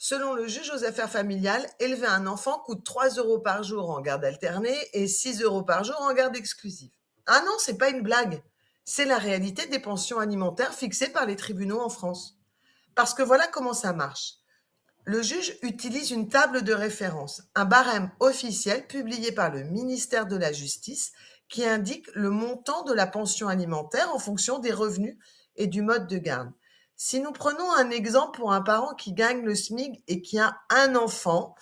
Selon le juge aux affaires familiales, élever un enfant coûte 3 euros par jour en garde alternée et 6 euros par jour en garde exclusive. Ah non, c'est pas une blague. C'est la réalité des pensions alimentaires fixées par les tribunaux en France. Parce que voilà comment ça marche. Le juge utilise une table de référence, un barème officiel publié par le ministère de la Justice qui indique le montant de la pension alimentaire en fonction des revenus et du mode de garde. Si nous prenons un exemple pour un parent qui gagne le SMIC et qui a un enfant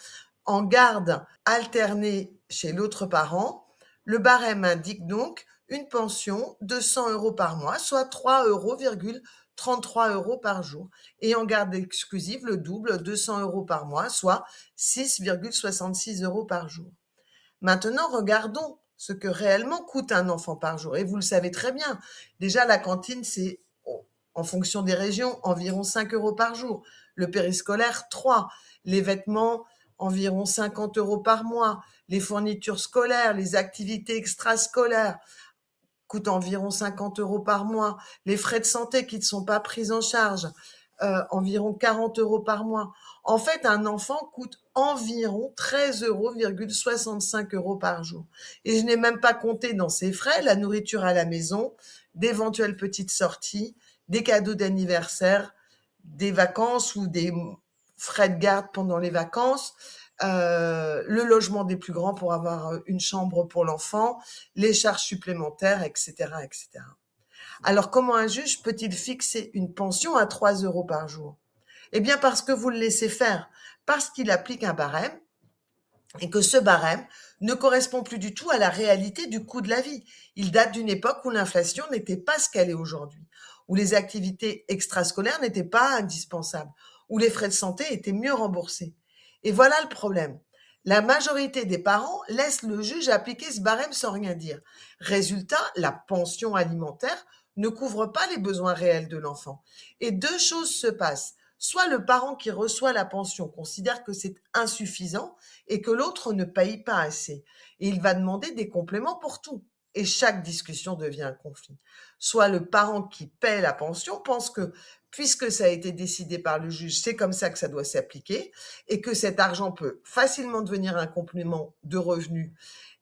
en garde alternée chez l'autre parent, le barème indique donc une pension de 100 euros par mois, soit 3,33 euros par jour. Et en garde exclusive, le double, 200 euros par mois, soit 6,66 euros par jour. Maintenant, regardons ce que réellement coûte un enfant par jour. Et vous le savez très bien. Déjà, la cantine, c'est, en fonction des régions, environ 5 euros par jour. Le périscolaire, 3. Les vêtements, environ 50 euros par mois. Les fournitures scolaires, les activités extrascolaires coûtent environ 50 euros par mois. Les frais de santé qui ne sont pas pris en charge, environ 40 euros par mois. En fait, un enfant coûte environ 13,65 euros par jour. Et je n'ai même pas compté dans ces frais la nourriture à la maison, d'éventuelles petites sorties, des cadeaux d'anniversaire, des vacances ou des frais de garde pendant les vacances, le logement des plus grands pour avoir une chambre pour l'enfant, les charges supplémentaires, etc., etc. Alors, comment un juge peut-il fixer une pension à 3 euros par jour? Eh bien, parce que vous le laissez faire, parce qu'il applique un barème et que ce barème ne correspond plus du tout à la réalité du coût de la vie. Il date d'une époque où l'inflation n'était pas ce qu'elle est aujourd'hui, où les activités extrascolaires n'étaient pas indispensables, où les frais de santé étaient mieux remboursés. Et voilà le problème. La majorité des parents laissent le juge appliquer ce barème sans rien dire. Résultat, la pension alimentaire ne couvre pas les besoins réels de l'enfant. Et deux choses se passent. Soit le parent qui reçoit la pension considère que c'est insuffisant et que l'autre ne paye pas assez. Et il va demander des compléments pour tout. Et chaque discussion devient un conflit. Soit le parent qui paie la pension pense que puisque ça a été décidé par le juge, c'est comme ça que ça doit s'appliquer et que cet argent peut facilement devenir un complément de revenu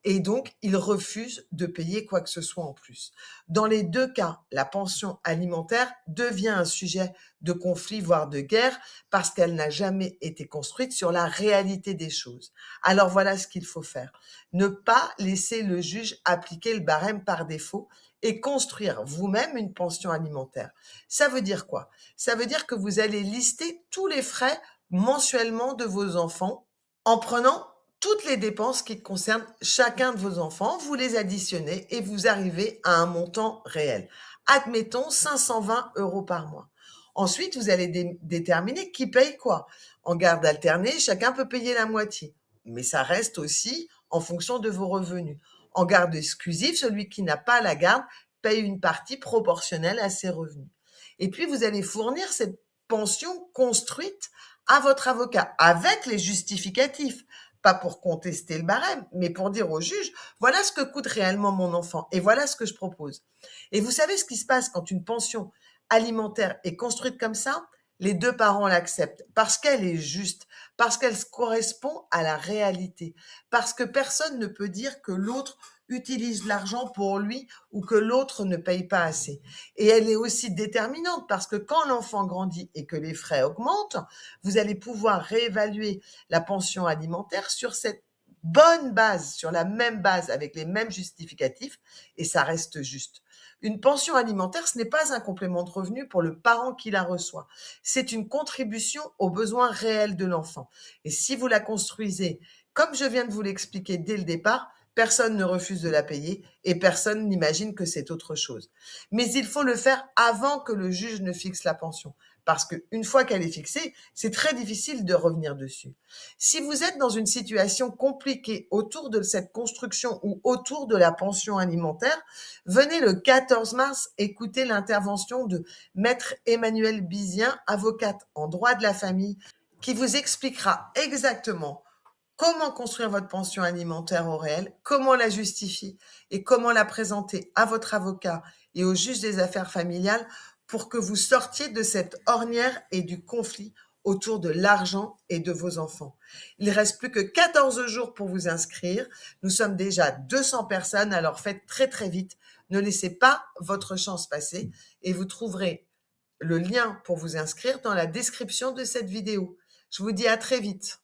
et donc il refuse de payer quoi que ce soit en plus. Dans les deux cas, la pension alimentaire devient un sujet de conflit, voire de guerre, parce qu'elle n'a jamais été construite sur la réalité des choses. Alors voilà ce qu'il faut faire. Ne pas laisser le juge appliquer le barème par défaut et construire vous-même une pension alimentaire. Ça veut dire quoi? Ça veut dire que vous allez lister tous les frais mensuellement de vos enfants en prenant toutes les dépenses qui concernent chacun de vos enfants, vous les additionnez et vous arrivez à un montant réel. Admettons 520 euros par mois. Ensuite, vous allez déterminer qui paye quoi. En garde alternée, chacun peut payer la moitié, mais ça reste aussi en fonction de vos revenus. En garde exclusive, celui qui n'a pas la garde paye une partie proportionnelle à ses revenus. Et puis, vous allez fournir cette pension construite à votre avocat avec les justificatifs, pas pour contester le barème, mais pour dire au juge, voilà ce que coûte réellement mon enfant et voilà ce que je propose. Et vous savez ce qui se passe quand une pension alimentaire est construite comme ça? Les deux parents l'acceptent parce qu'elle est juste, parce qu'elle correspond à la réalité, parce que personne ne peut dire que l'autre utilise l'argent pour lui ou que l'autre ne paye pas assez. Et elle est aussi déterminante parce que quand l'enfant grandit et que les frais augmentent, vous allez pouvoir réévaluer la pension alimentaire sur cette bonne base, sur la même base, avec les mêmes justificatifs, et ça reste juste. Une pension alimentaire, ce n'est pas un complément de revenu pour le parent qui la reçoit. C'est une contribution aux besoins réels de l'enfant. Et si vous la construisez, comme je viens de vous l'expliquer dès le départ, personne ne refuse de la payer et personne n'imagine que c'est autre chose. Mais il faut le faire avant que le juge ne fixe la pension. Parce qu'une fois qu'elle est fixée, c'est très difficile de revenir dessus. Si vous êtes dans une situation compliquée autour de cette construction ou autour de la pension alimentaire, venez le 14 mars écouter l'intervention de Maître Emmanuelle Bizien, avocate en droit de la famille, qui vous expliquera exactement comment construire votre pension alimentaire au réel, comment la justifier et comment la présenter à votre avocat et au juge des affaires familiales pour que vous sortiez de cette ornière et du conflit autour de l'argent et de vos enfants. Il reste plus que 14 jours pour vous inscrire. Nous sommes déjà 200 personnes, alors faites très très vite. Ne laissez pas votre chance passer et vous trouverez le lien pour vous inscrire dans la description de cette vidéo. Je vous dis à très vite.